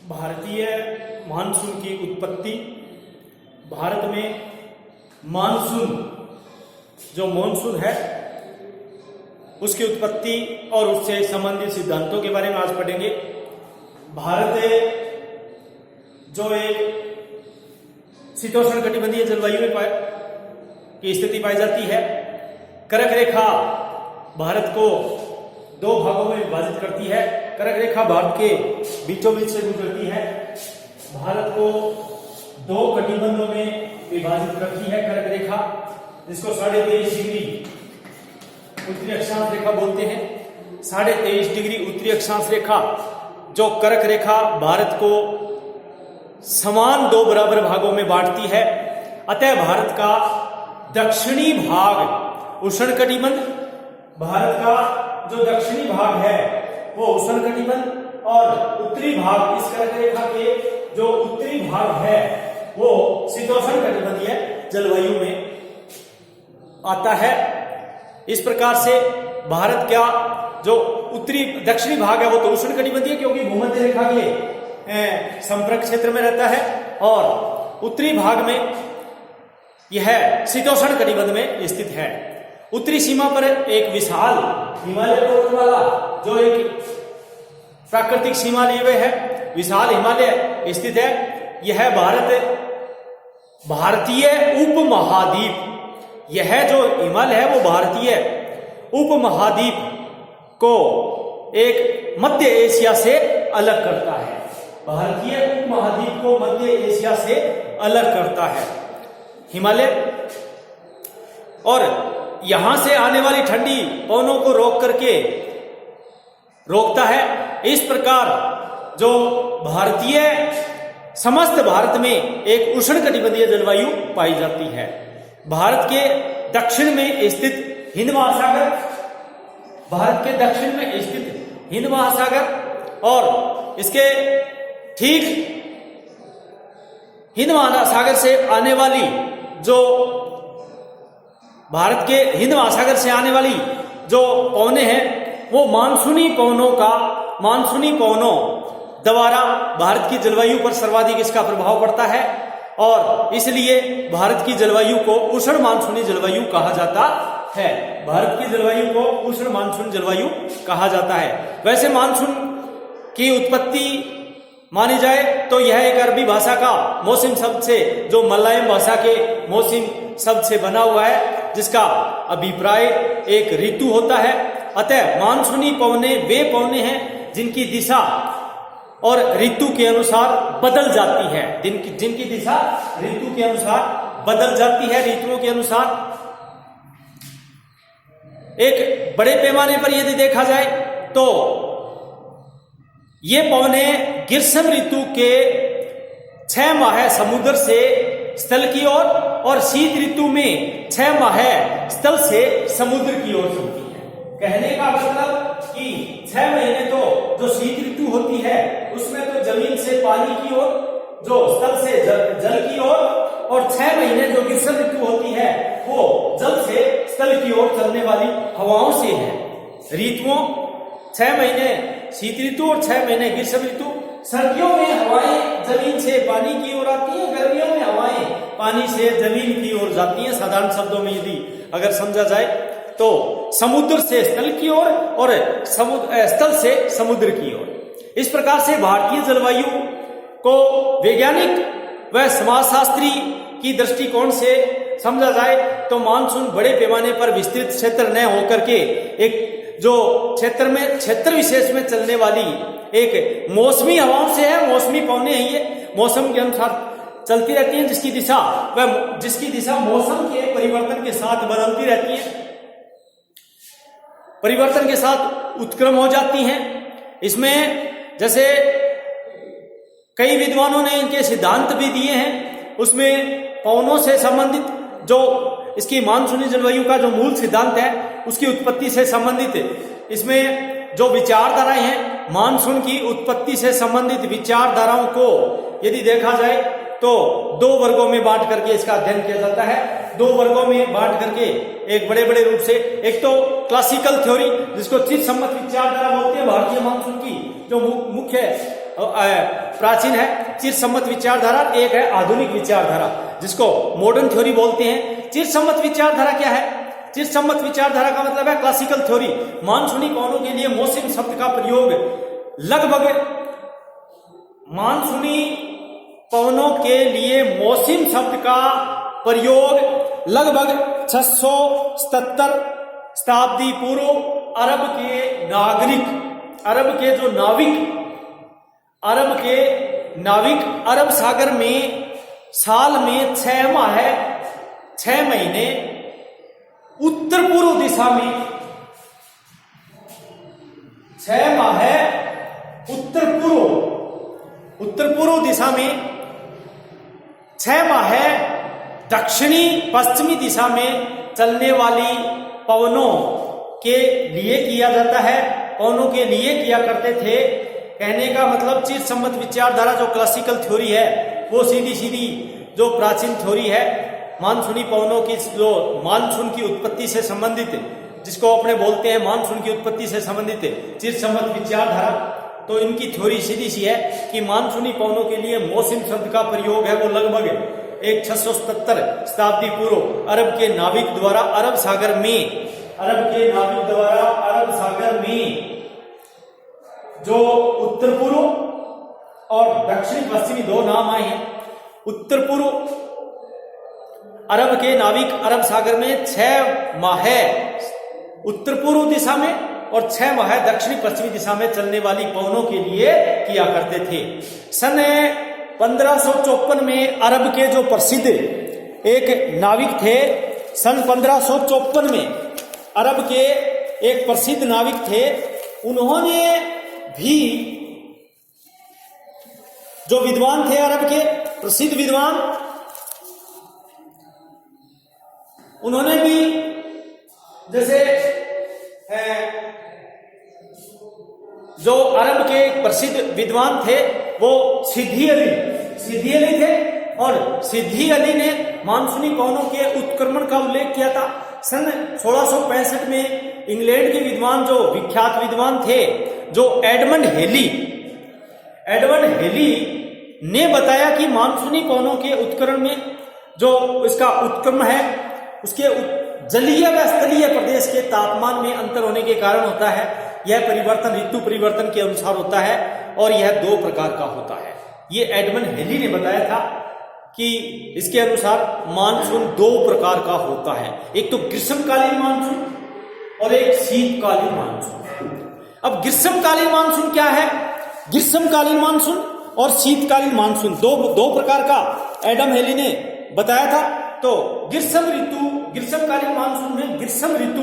भारतीय मानसून की उत्पत्ति। भारत में मानसून जो मानसून है उसकी उत्पत्ति और उससे संबंधित सिद्धांतों के बारे में आज पढ़ेंगे। भारत जो एक शीतोष्ण कटिबंधीय जलवायु में की स्थिति पाई जाती है। कर्क रेखा भारत को दो भागों में विभाजित करती है। कर्क रेखा भारत के बीचों बीच से गुजरती है। भारत को दो कटिबंधों में विभाजित करती है कर्क रेखा, जिसको 23.5 डिग्री उत्तरी अक्षांश रेखा बोलते हैं। 23.5 डिग्री उत्तरी अक्षांश रेखा जो कर्क रेखा भारत को समान दो बराबर भागों में बांटती है। अतः भारत का दक्षिणी भाग उष्णकटिबंध, भारत का जो दक्षिणी भाग है वो उष्णकटिबंध और उत्तरी भाग इस कर्क रेखा के जो उत्तरी भाग है वो शीतोष्ण कटिबंधीय जलवायु में आता है। इस प्रकार से भारत का जो उत्तरी दक्षिणी भाग है वो तो उष्णकटिबंधीय क्योंकि भूमध्य रेखा के संपर्क क्षेत्र में रहता है, और उत्तरी भाग में यह शीतोष्ण कटिबंध में स्थित है। उत्तरी सीमा पर एक विशाल हिमालय पर्वतमाला जो एक प्राकृतिक सीमा लिए हुए है, विशाल हिमालय स्थित है। यह भारतीय उपमहाद्वीप, यह जो हिमालय है वो भारतीय उपमहाद्वीप को एक मध्य एशिया से अलग करता है। भारतीय उपमहाद्वीप को मध्य एशिया से अलग करता है हिमालय, और यहां से आने वाली ठंडी पवनों को रोकता है। इस प्रकार जो समस्त भारत में एक उष्णकटिबंधीय जलवायु पाई जाती है। भारत के दक्षिण में स्थित हिंद महासागर, भारत के दक्षिण में स्थित हिंद महासागर और इसके ठीक हिंद महासागर से आने वाली जो भारत के हिंद महासागर से आने वाली जो पवनें हैं वो मानसूनी पवनों द्वारा भारत की जलवायु पर सर्वाधिक इसका प्रभाव पड़ता है, और इसलिए भारत की जलवायु को उष्ण मानसूनी जलवायु कहा जाता है। भारत की जलवायु को उष्ण मानसून जलवायु कहा जाता है। वैसे मानसून की उत्पत्ति मानी जाए तो यह एक अरबी भाषा का मौसम शब्द से, जो मलयालम भाषा के मौसम शब्द से बना हुआ है, जिसका अभिप्राय एक ऋतु होता है। अतः मानसूनी पवनें वे पवनें हैं जिनकी दिशा और ऋतु के अनुसार बदल जाती है, जिनकी दिशा ऋतु के अनुसार बदल जाती है। ऋतुओं के अनुसार एक बड़े पैमाने पर यदि देखा जाए तो ये पवनें ग्रीष्म ऋतु के 6 माह समुद्र से स्थल की ओर और शीत ऋतु में 6 माह स्थल से समुद्र की ओर चलती है। कहने का मतलब कि 6 महीने तो जो शीत ऋतु होती है उसमें तो जमीन से पानी की ओर, जो स्थल से जल की ओर, और 6 महीने जो ग्रीष्म ऋतु होती है वो जल से स्थल की ओर चलने वाली हवाओं से है। ऋतुओं 6 महीने शीत ऋतु और 6 महीने ग्रीष्म ऋतु। सर्दियों में हवाएं जमीन से पानी की ओर आती हैं, गर्मियों में हवाएं पानी से जमीन की ओर जाती हैं। साधारण शब्दों में यदि अगर समझा जाए तो समुद्र से स्थल की ओर और स्थल से समुद्र की ओर। इस प्रकार से भारतीय जलवायु को वैज्ञानिक व समाजशास्त्री की दृष्टिकोण से समझा जाए तो मानसून बड़े पैमाने पर विस्तृत क्षेत्र न होकर के एक जो क्षेत्र विशेष में चलने वाली एक मौसमी हवाओं से है। मौसमी पवनें हैं, ये मौसम के अनुसार चलती रहती हैं, जिसकी दिशा मौसम के परिवर्तन के साथ बदलती रहती है, परिवर्तन के साथ उत्क्रम हो जाती हैं। इसमें जैसे कई विद्वानों ने इनके सिद्धांत भी दिए हैं, उसमें पवनों से संबंधित जो इसकी मानसूनी जलवायु का जो मूल सिद्धांत है उसकी उत्पत्ति से संबंधित इसमें जो विचारधाराएं हैं, मानसून की उत्पत्ति से संबंधित विचारधाराओं को यदि देखा जाए तो 2 वर्गों में बांट करके इसका अध्ययन किया जाता है। 2 वर्गों में बांट करके एक बड़े रूप से, एक तो क्लासिकल थ्योरी जिसको चित्त सम्मत विचारधारा बोलते हैं भारतीय मानसून की, जो मुख्य प्राचीन है चिरसम्मत विचारधारा, एक है आधुनिक विचारधारा जिसको मॉडर्न थ्योरी बोलते हैं। चिरसम्मत विचारधारा क्या है? चिरसम्मत विचारधारा का मतलब है क्लासिकल थ्योरी। मानसूनी पवनों के लिए मौसम शब्द का प्रयोग लगभग मानसूनी पवनों के लिए मौसम शब्द का प्रयोग लगभग 677 शताब्दी पूर्व अरब के नाविक अरब सागर में साल में 6 महीने उत्तर पूर्व दिशा में 6 माह उत्तर पूर्व दिशा में 6 माह दक्षिणी पश्चिमी दिशा में चलने वाली पवनों के लिए किया जाता है, पवनों के लिए किया करते थे। कहने का मतलब चिरसम्मत विचारधारा जो क्लासिकल थ्योरी है वो सीधी जो प्राचीन थ्योरी है मानसूनी पवनों की, जो मानसून की उत्पत्ति से संबंधित, जिसको अपने बोलते हैं मानसून की उत्पत्ति से संबंधित चिरसम्मत विचारधारा, तो इनकी थ्योरी सीधी सी है कि मानसूनी पवनों के लिए मौसम शब्द का प्रयोग है वो लगभग 677 शताब्दी पूर्व अरब के नाविक द्वारा अरब सागर में जो उत्तर पूर्व और दक्षिण पश्चिमी दो नाम आए हैं। उत्तर पूर्व अरब के नाविक अरब सागर में 6 माह उत्तर पूर्व दिशा में और 6 माह दक्षिणी पश्चिमी दिशा में चलने वाली पवनों के लिए किया करते थे। सन 1554 में अरब के जो प्रसिद्ध एक नाविक थे, सन 1554 में अरब के एक प्रसिद्ध नाविक थे, उन्होंने भी, जो विद्वान थे अरब के प्रसिद्ध विद्वान, उन्होंने भी जैसे जो अरब के प्रसिद्ध विद्वान थे वो सिद्दी अली थे, और सिद्दी अली ने मानसूनी पवनों के उत्क्रमण का उल्लेख किया था। सन 1665 में इंग्लैंड के विद्वान, जो विख्यात विद्वान थे, जो एडमंड हेली ने बताया कि मानसूनी पवनों के उत्क्रमण में जो इसका उत्क्रमण है उसके जलीय व स्थलीय प्रदेश के तापमान में अंतर होने के कारण होता है। यह परिवर्तन ऋतु परिवर्तन के अनुसार होता है और यह 2 प्रकार का होता है। ये एडमंड हेली ने बताया था कि इसके अनुसार मानसून 2 प्रकार का होता है, एक तो ग्रीष्मकालीन मानसून और एक शीतकालीन मानसून। अब ग्रीष्मकालीन मानसून क्या है? ग्रीष्मकालीन मानसून और शीतकालीन मानसून दो प्रकार का एडम हेली ने बताया था। तो ग्रीष्मकालीन मानसून में ग्रीष्म ऋतु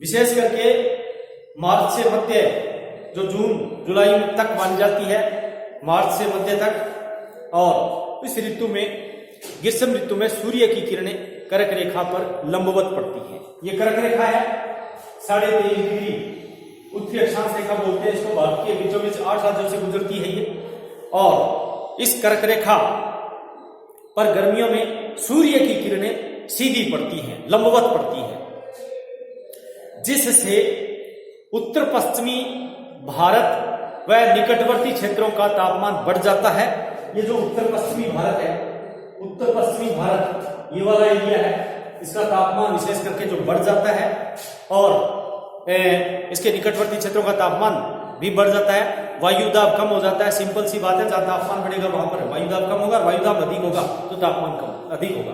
विशेष करके मार्च से मध्य, जो जून जुलाई तक मानी जाती है, मार्च से मध्य तक, और इस ऋतु में ग्रीष्म ऋतु में सूर्य की किरणें कर्क रेखा पर लंबवत पड़ती हैं। ये कर्क रेखा है 23.5 डिग्री उत्तरी अक्षांश रेखा बोलते हैं इसको, भारत के बीचों बीच 8 राज्यों से गुजरती है ये, और इस कर्क रेखा पर गर्मियों में सूर्य की किरणें सीधी पड़ती हैं, लंबवत पड़ती हैं, जिससे उत्तर पश्चिमी भारत व निकटवर्ती क्षेत्रों का तापमान बढ़ जाता है। ये जो उत्तर पश्चिमी भारत है, उत्तर पश्चिमी भारत ये वाला एरिया है, इसका तापमान विशेष करके जो बढ़ जाता है, और इसके निकटवर्ती क्षेत्रों का तापमान भी बढ़ जाता है। वायुदाब कम हो जाता है, सिंपल सी बात है, जहां तापमान बढ़ेगा वहां पर वायुदाब कम होगा, वायुदाब अधिक होगा तो तापमान अधिक होगा।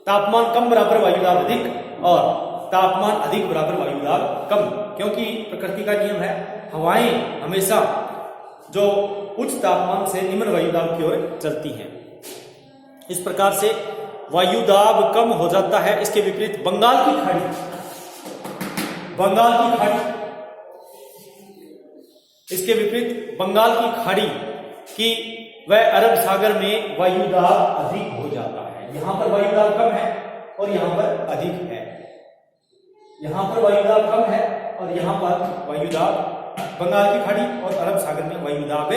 तापमान कम बराबर वायुदाब अधिक, और तापमान अधिक बराबर वायुदाब कम, क्योंकि प्रकृति का नियम है, हवाएं हमेशा जो उच्च तापमान से निम्न वायुदाब की ओर चलती हैं। इस प्रकार से वायुदाब कम हो जाता है। इसके विपरीत बंगाल की खाड़ी इसके विपरीत बंगाल की खाड़ी की वह अरब सागर में वायुदाब अधिक हो जाता है। यहां पर वायुदाब कम है और यहां पर अधिक है, यहां पर वायुदाब कम है और यहां पर वायुदाब, बंगाल की खाड़ी और अरब सागर में वायुदाब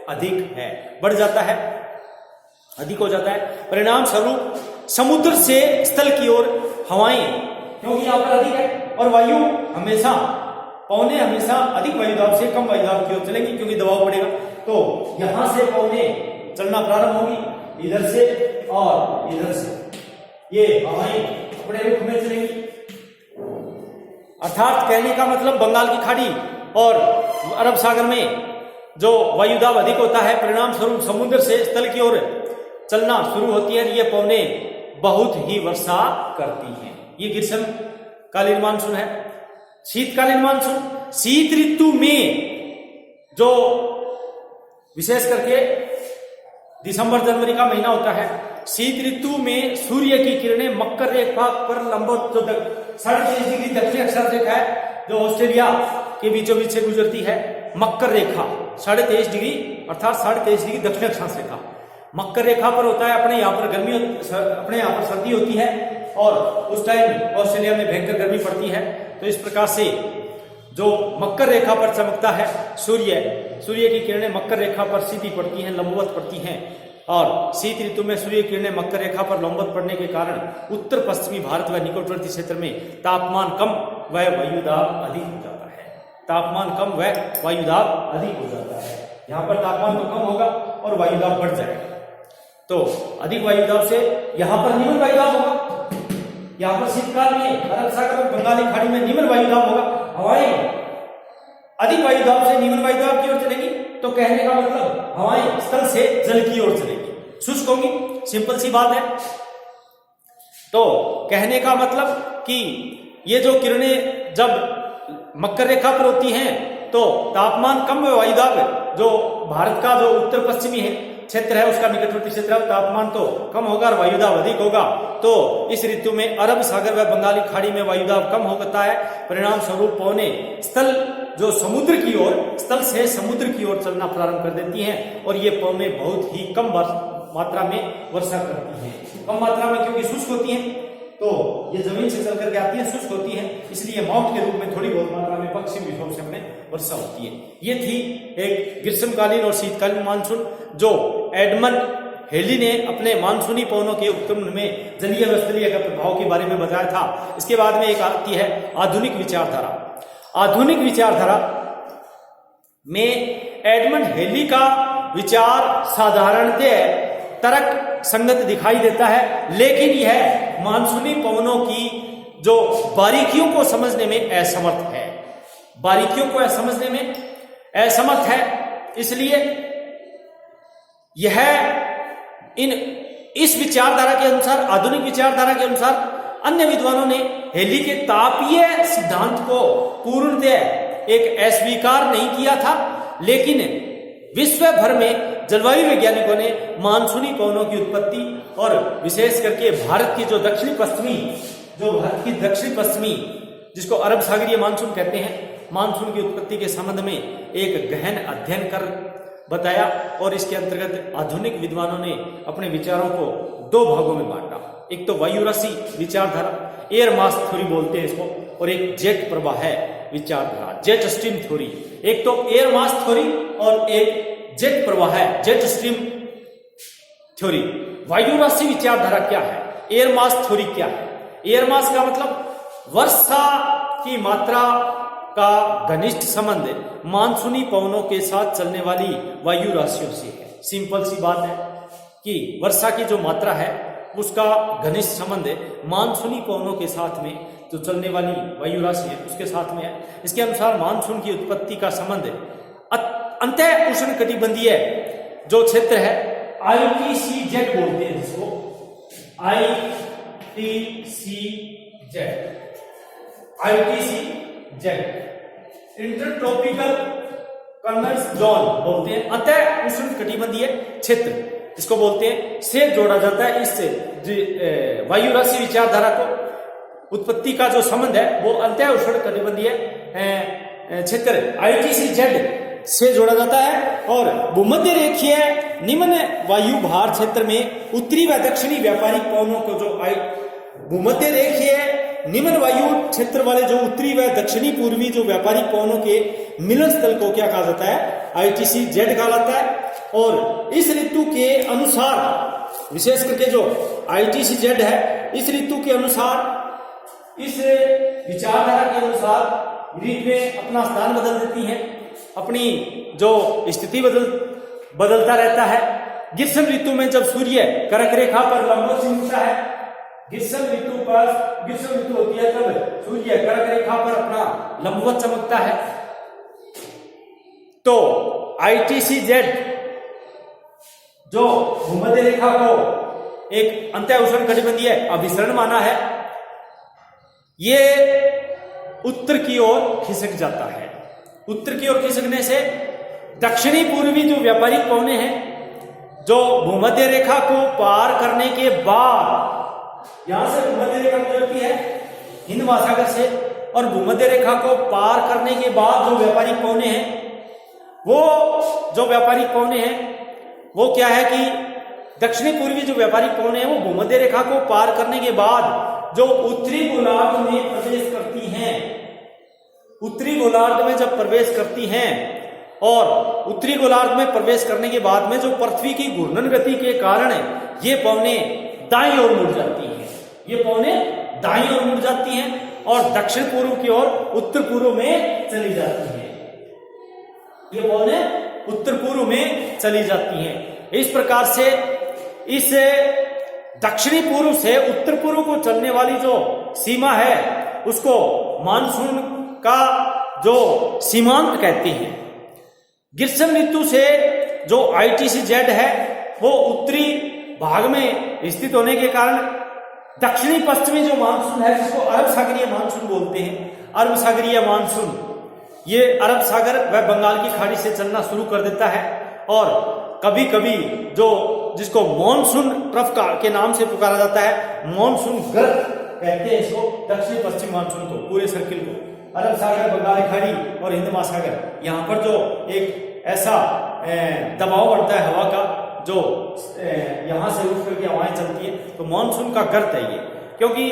अधिक है, बढ़ जाता है, अधिक हो जाता है। परिणाम स्वरूप समुद्र से स्थल की ओर हवाएं क्योंकि यहाँ पर अधिक है, और वायु हमेशा पवने हमेशा अधिक वायुदाब से कम वायुदाब की ओर चलेंगी क्योंकि दबाव बढ़ेगा। तो यहां से पवने चलना प्रारंभ होगी, इधर से और इधर से ये हवाएं अपने रुख में चलेंगी। अर्थात कहने का मतलब बंगाल की खाड़ी और अरब सागर में जो वायुदाब अधिक होता है, परिणाम स्वरूप समुद्र से स्थल की ओर चलना शुरू होती है। ये पवने बहुत ही वर्षा करती हैं। ये ग्रीष्मकालीन मानसून है। शीतकालीन मानसून, शीत ऋतु में जो विशेष करके दिसंबर जनवरी का महीना होता है, शीत ऋतु में सूर्य की किरणें मकर रेखा पर लंबवत जो 23.5 डिग्री दक्षिण अक्षांश रेखा है जो ऑस्ट्रेलिया के बीचों बीच से गुजरती है, मकर रेखा 23.5 डिग्री अर्थात 23.5 डिग्री दक्षिण अक्षांश रेखा मकर रेखा पर होता है। अपने यहाँ पर गर्मी, अपने यहाँ पर सर्दी होती है और उस टाइम ऑस्ट्रेलिया में भयंकर गर्मी पड़ती है। तो इस प्रकार से जो मकर रेखा पर चमकता है सूर्य की किरणें मकर रेखा पर सीधी पड़ती हैं, लंबवत पड़ती हैं, और शीत ऋतु में सूर्य किरणें मकर रेखा पर लंबवत पड़ने के कारण उत्तर पश्चिमी भारत व निकटवर्ती क्षेत्र में तापमान कम व वायुदाब अधिक हो जाता है। तापमान कम व वायुदाब अधिक हो जाता है। यहाँ पर तापमान तो कम होगा और वायुदाब बढ़ जाएगा। तो अधिक वायुदाब से यहाँ पर निम्न वायुदाब होगा। यहाँ पर शीतकाल में अरब सागर और बंगाली खाड़ी में निम्न वायुदाब होगा। हवाएं अधिक वायुदाब से निम्न वायुदाब की ओर चलेगी। तो कहने का मतलब हवाएं स्थल से जल की ओर चलेगी, शुष्क होंगी। सिंपल सी बात है। तो कहने का मतलब कि ये जो किरणें जब मकर रेखा पर होती हैं तो तापमान कम व वायुदाब जो भारत का जो उत्तर पश्चिमी है क्षेत्र है उसका निकटवर्ती क्षेत्र है, तापमान तो कम होगा और वायुदाब अधिक होगा। तो इस ऋतु में अरब सागर व बंगाली खाड़ी में वायुदाब कम होता है। परिणाम स्वरूप पवने स्थल जो समुद्र की ओर, स्थल से समुद्र की ओर चलना प्रारंभ कर देती हैं और ये पवने बहुत ही कम मात्रा में वर्षा करती हैं। कम मात्रा में क्योंकि शुष्क होती हैं, तो ये जमीन से चल करके आती है, शुष्क होती है, इसलिए माउंट के रूप में थोड़ी बहुत मात्रा में पश्चिम विक्षोभ से हमें वर्षा होती है। ये थी एक ग्रीष्मकालीन और शीतकालीन मानसून जो एडमंड हेली ने अपने मानसूनी पवनों के उत्क्रमण में जलीय व स्थलीय के प्रभाव के बारे में बताया था। इसके बाद में एक आती है आधुनिक विचारधारा। आधुनिक विचारधारा में एडमंड हेली का विचार साधारणतः तर्क संगत दिखाई देता है, लेकिन यह मानसूनी पवनों की जो बारीकियों को समझने में असमर्थ है। बारीकियों को समझने में असमर्थ है, इसलिए यह इस विचारधारा के अनुसार, आधुनिक विचारधारा के अनुसार अन्य विद्वानों ने हेली के तापीय सिद्धांत को पूर्णतः एक अस्वीकार नहीं किया था, लेकिन विश्व भर में जलवायु वैज्ञानिकों ने मानसूनी पवनों की उत्पत्ति और विशेष करके भारत की जो दक्षिणी पश्चिमी जिसको अरब सागरीय मानसून कहते हैं, मानसून की उत्पत्ति के संबंध में एक गहन अध्ययन कर बताया। और इसके अंतर्गत आधुनिक विद्वानों ने अपने विचारों को दो भागों में बांटा। एक तो वायुराशि विचारधारा, एयर मास थ्योरी बोलते हैं इसको, और एक जेट प्रवाह है विचारधारा, जेट स्ट्रीम थ्योरी। एक तो एयर मास थ्योरी और एक जेट प्रवाह है, जेट स्ट्रीम थ्योरी। वायुराशि विचारधारा क्या है, एयर मास थ्योरी क्या है? एयर मास का मतलब वर्षा की मात्रा का घनिष्ठ संबंध मानसूनी पवनों के साथ चलने वाली वायु राशियों से है। सिंपल सी बात है कि वर्षा की जो मात्रा है उसका घनिष्ठ संबंध मानसूनी पवनों के साथ में जो चलने वाली वायु राशि है उसके साथ में है। इसके अनुसार मानसून की उत्पत्ति का संबंध अंतः उष्ण कटिबंधीय जो क्षेत्र है, ITCZ बोलते हैं जिसको, ITCZ इंटरट्रॉपिकल कन्वर्स जोन बोलते हैं, अतः उष्ण कटिबंधीय क्षेत्र इसको बोलते हैं, से जोड़ा जाता है। इस वायु राशि विचारधारा को उत्पत्ति का जो संबंध है वो अंतः उष्ण कटिबंधीय क्षेत्र ITCZ से जोड़ा जाता है। और भूमध्य रेखीय निम्न वायु भार क्षेत्र में उत्तरी व दक्षिणी व्यापारिक पवनों को जो भूमध्य रेखीय निम्न वायु क्षेत्र वाले जो उत्तरी व दक्षिणी पूर्वी जो व्यापारिक पवनों के मिलन स्थल को क्या कहा जाता है, ITCZ कहा जाता है। और इस ऋतु के अनुसार, विशेष करके जो ITCZ है, इस ऋतु के अनुसार इस विचारधारा के अनुसार ऋग्वेद अपना स्थान बदल देती हैं, अपनी जो स्थिति बदलता रहता है। ग्रीष्म ऋतु में जब सूर्य कर्क रेखा पर लंबवत चिमटा है, ग्रीष्म ऋतु होती है तब सूर्य कर्क रेखा पर अपना लंबवत चमकता है। तो ITCZ जो भूमध्य रेखा को एक अंत्य उष्णकटिबंधीय अभिसरण माना है, ये उत्तर की ओर खिसक जाता है। उत्तर की ओर खिसकने से दक्षिणी पूर्वी जो व्यापारिक पवने हैं, जो भूमध्य रेखा को पार करने के बाद, यहां से भूमध्य रेखा गुजरती है हिंद महासागर से, और भूमध्य रेखा को पार करने के बाद जो व्यापारिक पवने हैं, वो जो व्यापारिक पवने हैं वो क्या है कि दक्षिणी पूर्वी जो व्यापारिक पवने हैं वो भूमध्य रेखा को पार करने के बाद जो उत्तरी गोलार्ध में प्रवेश करती हैं, उत्तरी गोलार्ध में जब प्रवेश करती हैं, और उत्तरी गोलार्ध में प्रवेश करने के बाद में जो पृथ्वी की घूर्णन गति के कारण ये पवने दाईं ओर मुड़ जाती हैं, ये पवने दाईं ओर मुड़ जाती हैं और दक्षिण पूर्व की ओर उत्तर पूर्व में चली जाती हैं। ये पवने उत्तर पूर्व में चली जाती हैं। इस प्रकार से इस दक्षिणी पूर्व से उत्तर पूर्व को चलने वाली जो सीमा है उसको मानसून का जो सीमांत कहते हैं। ग्रीष्म ऋतु से जो ITCZ है वो उत्तरी भाग में स्थित होने के कारण दक्षिणी पश्चिमी जो मानसून है, जिसको अरब सागरीय मानसून बोलते हैं, अरब सागरीय मानसून, ये अरब सागर व बंगाल की खाड़ी से चलना शुरू कर देता है। और कभी कभी जो जिसको मॉनसून ट्रफ के नाम से पुकारा जाता है, मॉनसून गर्त कहते हैं इसको, दक्षिण पश्चिम मानसून को, पूरे सर्किल को, अरब सागर, बंगाल की खाड़ी और हिंद महासागर, यहाँ पर जो एक ऐसा दबाव बढ़ता है हवा का, जो यहाँ से उठ करके हवाएं चलती है, तो मॉनसून का गर्त है ये। क्योंकि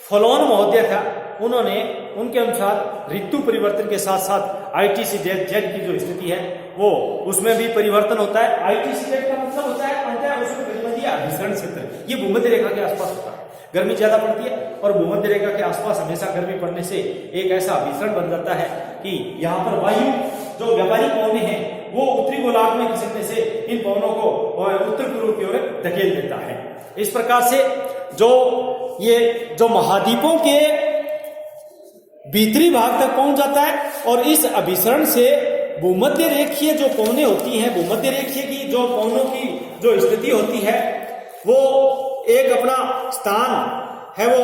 फलोन महोदय था, उन्होंने उनके अनुसार ऋतु परिवर्तन के साथ साथ ITCZ की जो स्थिति है वो उसमें भी परिवर्तन होता है। ITCZ का मतलब होता है अंत्य उष्णकटिबंधीय अभिसरण क्षेत्र। ये भूमध्य रेखा के आसपास होता है, गर्मी ज्यादा पड़ती है और भूमध्य रेखा के आसपास हमेशा गर्मी पड़ने से एक ऐसा अभिसरण बन जाता है कि यहाँ पर वायु जो व्यापारिक पवने हैं वो उत्तरी गोलार्ध में खिसकने से इन पवनों को उत्तर पूर्व की ओर धकेल देता है। इस प्रकार से जो ये जो महाद्वीपों के भीतरी भाग तक पहुंच जाता है, और इस अभिसरण से भूमध्य रेखीय जो पवने होती हैं, भूमध्य रेखीय की जो पवनों की जो स्थिति होती है वो एक अपना स्थान है, वो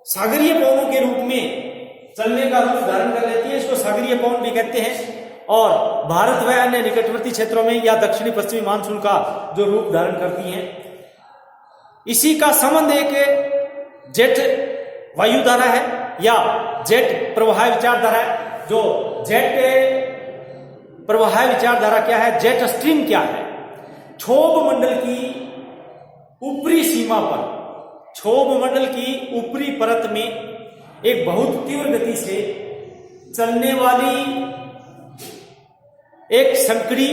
सागरीय पवनों के रूप में चलने का रूप धारण कर लेती है। इसको सागरीय पवन भी कहते हैं। और भारत व अन्य निकटवर्ती क्षेत्रों में या दक्षिणी पश्चिमी मानसून का जो रूप धारण करती हैं। इसी का संबंध एक जेट वायुधारा है या जेट प्रवाह विचारधारा है। जो जेट प्रवाह विचारधारा क्या है, जेट स्ट्रीम क्या है, क्षोभ मंडल की ऊपरी सीमा पर, क्षोभ मंडल की ऊपरी परत में एक बहुत तीव्र गति से चलने वाली एक संकड़ी,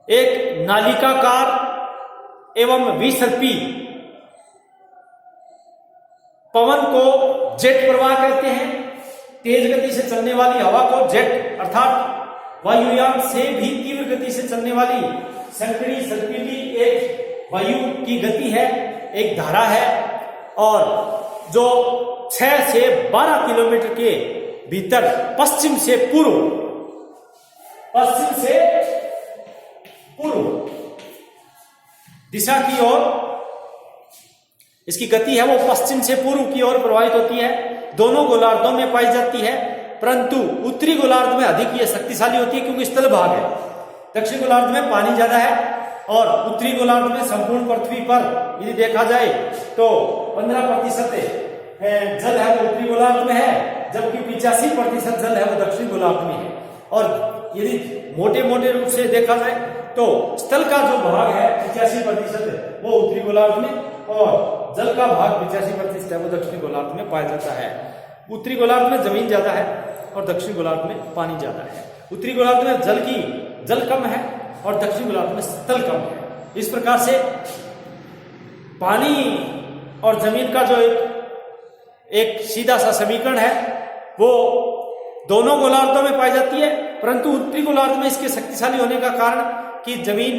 एक नालिकाकार एवं विसर्पी पवन को जेट प्रवाह कहते हैं। तेज गति से चलने वाली हवा को जेट अर्थात वायुयान से भी तीव्र गति से चलने वाली संकड़ी सर्पिली एक वायु की गति है, एक धारा है, और जो 6 से 12 किलोमीटर के भीतर पश्चिम से पूर्व दिशा की ओर इसकी गति है, वो पश्चिम से पूर्व की ओर प्रवाहित होती है। दोनों गोलार्धों में पाई जाती है, परंतु उत्तरी गोलार्ध में अधिक यह शक्तिशाली होती है क्योंकि स्थल भाग है। दक्षिण गोलार्ध में पानी ज्यादा है और उत्तरी गोलार्ध में संपूर्ण पृथ्वी पर यदि देखा जाए तो 15% जल है वो उत्तरी गोलार्ध में है, जबकि 85% जल है वो दक्षिण गोलार्ध में है। और यदि मोटे मोटे रूप से देखा जाए तो स्थल का जो भाग है 85% वो उत्तरी गोलार्ध में, और जल का भाग 85% है वो दक्षिण गोलार्ध में पाया जाता है। उत्तरी गोलार्ध में जमीन ज्यादा है और दक्षिण गोलार्ध में पानी ज्यादा है। उत्तरी गोलार्ध में जल कम है और दक्षिण गोलार्ध में स्थल कम है। इस प्रकार से पानी और जमीन का जो एक एक सीधा सा समीकरण है, वो दोनों गोलार्धों में पाई जाती है, परंतु उत्तरी गोलार्ध में इसके शक्तिशाली होने का कारण कि जमीन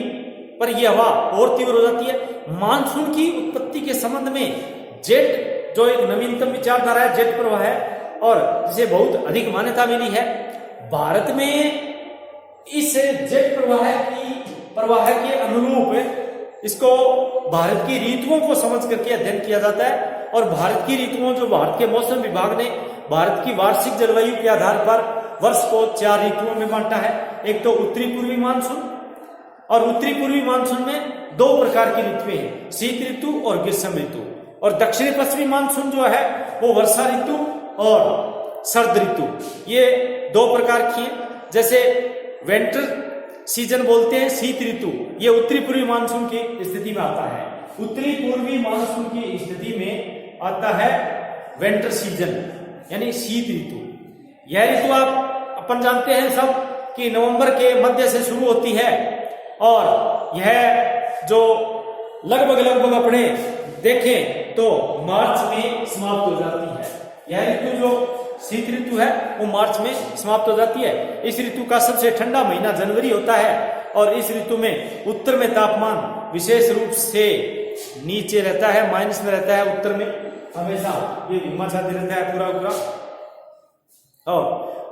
पर यह हवा और तीव्र हो जाती है। मानसून की उत्पत्ति के संबंध में जेट जो एक नवीनतम विचारधारा है, जेट प्रवाह है और जिसे बहुत अधिक मान्यता मिली है। भारत में इस जेट प्रवाह के अनुरूप इसको भारत की ऋतुओं को समझ करके अध्ययन किया जाता है और भारत की ऋतुओं जो भारत के मौसम विभाग ने भारत की वार्षिक जलवायु के आधार पर वर्ष को 4 ऋतुओं में बांटा है। एक तो उत्तरी पूर्वी मानसून, और उत्तरी पूर्वी मानसून में 2 प्रकार की ऋतुएं हैं, शीत ऋतु और ग्रीष्म ऋतु। और दक्षिणी पश्चिमी मानसून जो है वो वर्षा ऋतु और सर्द ऋतु, ये 2 प्रकार की है। जैसे विंटर सीजन बोलते हैं शीत ऋतु, ये उत्तरी पूर्वी मानसून की स्थिति में आता है। उत्तरी पूर्वी मानसून की स्थिति में आता है विंटर सीजन यानी शीत ऋतु। यह ऋतु अपन जानते हैं सब कि नवंबर के मध्य से शुरू होती है और यह जो लगभग अपने देखें तो मार्च में समाप्त हो जाती है। यह ऋतु जो शीत ऋतु है वो मार्च में समाप्त हो जाती है। इस ऋतु का सबसे ठंडा महीना जनवरी होता है और इस ऋतु में उत्तर में तापमान विशेष रूप से नीचे रहता है, माइनस में रहता है। उत्तर में हमेशा ये हिमाच्छादित रहता है पूरा। और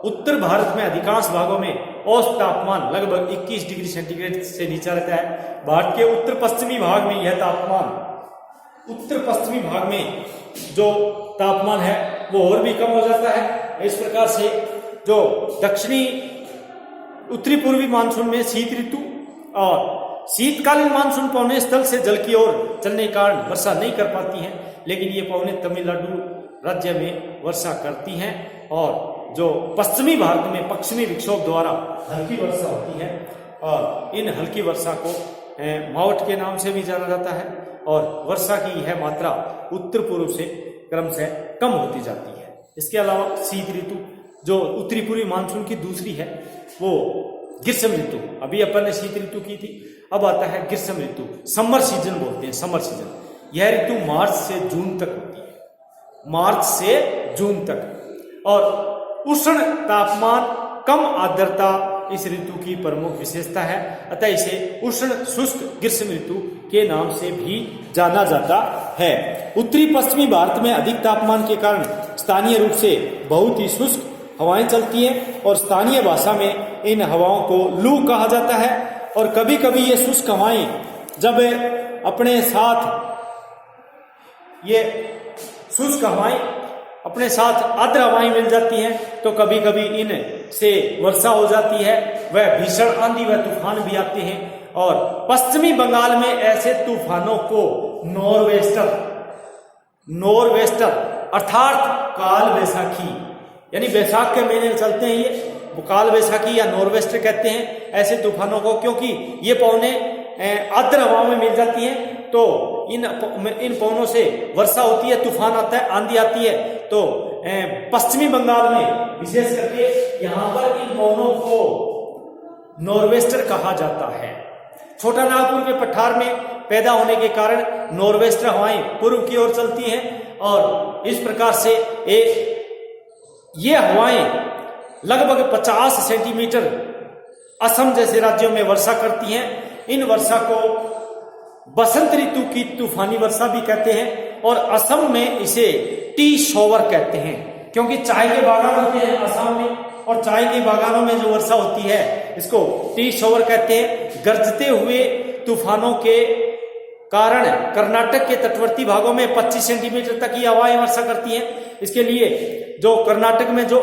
उत्तर भारत में अधिकांश भागों में औसत तापमान लगभग 21 डिग्री सेंटीग्रेड से नीचा रहता है। भारत के उत्तर पश्चिमी भाग में यह तापमान, उत्तर पश्चिमी भाग में जो तापमान है वो और भी कम हो जाता है। इस प्रकार से जो दक्षिणी उत्तरी पूर्वी मानसून में शीत ऋतु और शीतकालीन मानसून पवनें स्थल से जल की ओर चलने के कारण वर्षा नहीं कर पाती हैं, लेकिन ये पवनें तमिलनाडु राज्य में वर्षा करती हैं। और जो पश्चिमी भारत में पश्चिमी विक्षोभ द्वारा हल्की वर्षा होती है और इन हल्की वर्षा को मावठ के नाम से भी जाना जाता है। और वर्षा की यह मात्रा उत्तर पूर्व से क्रमशः कम होती जाती है। इसके अलावा शीत ऋतु जो उत्तरी पूर्वी मानसून की दूसरी है वो ग्रीष्म ऋतु। अभी अपन ने शीत ऋतु की थी, अब आता है ग्रीष्म ऋतु, समर सीजन बोलते हैं, समर सीजन। यह ऋतु मार्च से जून तक होती है, मार्च से जून तक। और उष्ण तापमान, कम आर्द्रता इस ऋतु की प्रमुख विशेषता है, अतः इसे उष्ण शुष्क ग्रीष्म ऋतु के नाम से भी जाना जाता है। उत्तरी पश्चिमी भारत में अधिक तापमान के कारण स्थानीय रूप से बहुत ही शुष्क हवाएं चलती हैं और स्थानीय भाषा में इन हवाओं को लू कहा जाता है। और कभी कभी ये शुष्क हवाएं जब अपने साथ ये शुष्क हवाएं अपने साथ आर्द्र हवाएं मिल जाती हैं तो कभी कभी इन से वर्षा हो जाती है, वह भीषण आंधी व तूफान भी आते हैं। और पश्चिमी बंगाल में ऐसे तूफानों को नॉरवेस्टर अर्थात काल बैसाखी यानी बैसाख के महीने चलते हैं, ये काल बैसाखी या नॉरवेस्टर कहते हैं ऐसे तूफानों को, क्योंकि ये पवनें आर्द्र हवा में मिल जाती हैं तो इन पवनों से वर्षा होती है, तूफान आता है, आंधी आती है। तो पश्चिमी बंगाल में विशेष करके यहाँ पर इन पवनों को नॉरवेस्टर कहा जाता है। छोटा नागपुर के पठार में पैदा होने के कारण नॉरवेस्टर हवाएं पूर्व की ओर चलती हैं और इस प्रकार से ये हवाएं लगभग 50 सेंटीमीटर असम जैसे राज्यों में वर्षा करती हैं। इन वर्षा को बसंत ऋतु की तूफानी वर्षा भी कहते हैं और असम में इसे टी शॉवर कहते हैं, क्योंकि चाय के बागान होते हैं असम में और चाय के बागानों में जो वर्षा होती है इसको टी शॉवर कहते हैं। गरजते हुए तूफानों के कारण कर्नाटक के तटवर्ती भागों में 25 सेंटीमीटर तक की हवाएं वर्षा करती हैं। इसके लिए जो कर्नाटक में जो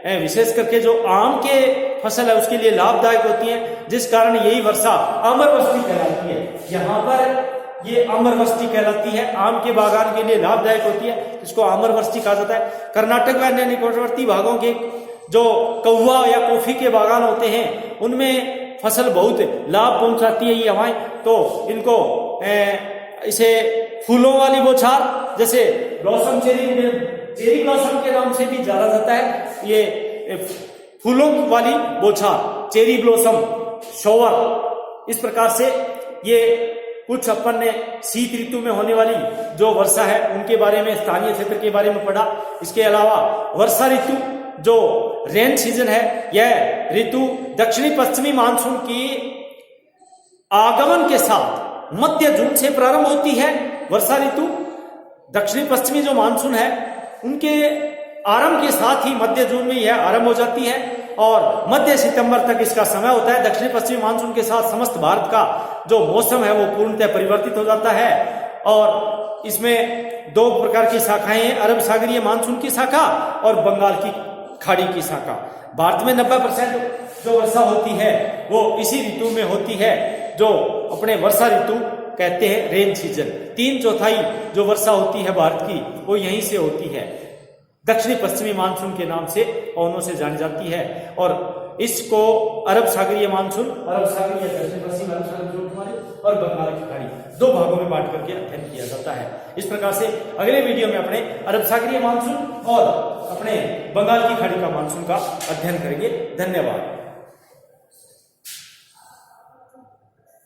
विशेष करके जो आम के फसल है उसके लिए लाभदायक होती है, जिस कारण यही वर्षा अमरवृष्टि कहलाती है। यहाँ पर ये अमरवृष्टि कहलाती है, आम के बागान के लिए लाभदायक होती है, इसको अमरवृष्टि कहा जाता है। कर्नाटक व अन्य निकटवर्ती भागों के जो कौवा या कॉफी के बागान होते हैं उनमें फसल बहुत लाभ पहुंचाती है ये हवाएं। तो इनको इसे फूलों वाली बौछार जैसे ब्लॉसम चेरी ब्लॉसम के नाम से भी जाना जाता है। ये फूलों वाली बौछार, चेरी ब्लॉसम शॉवर, इस प्रकार से ये कुछ अपन ने शीत ऋतु में होने वाली जो वर्षा है उनके बारे में, स्थानीय क्षेत्र के बारे में पढ़ा। इसके अलावा वर्षा ऋतु जो रेन सीजन है, यह ऋतु दक्षिणी पश्चिमी मानसून की आगमन के साथ मध्य जून से प्रारंभ होती है। वर्षा ऋतु दक्षिणी पश्चिमी जो मानसून है उनके आरंभ के साथ ही मध्य जून में यह आरंभ हो जाती है और मध्य सितंबर तक इसका समय होता है। दक्षिणी पश्चिमी मानसून के साथ समस्त भारत का जो मौसम है वो पूर्णतः परिवर्तित हो जाता है और इसमें दो प्रकार की शाखाएं हैं, अरब सागरीय मानसून की शाखा और बंगाल की खाड़ी की शाखा। भारत में 90% जो वर्षा होती है वो इसी ऋतु में होती है, जो अपने वर्षा ऋतु कहते हैं, रेन सीजन। 3/4 जो वर्षा होती है भारत की वो यहीं से होती है, दक्षिणी पश्चिमी मानसून के नाम से पवनों से जानी जाती है। और इसको अरब सागरीय मानसून, अरब सागरीय दक्षिण पश्चिम अरब सागरीय और बंगाल की खाड़ी दो भागों में बांट करके अध्ययन किया जाता है। इस प्रकार से अगले वीडियो में अपने अरब सागरीय मानसून और अपने बंगाल की खाड़ी का मानसून का अध्ययन करेंगे। धन्यवाद।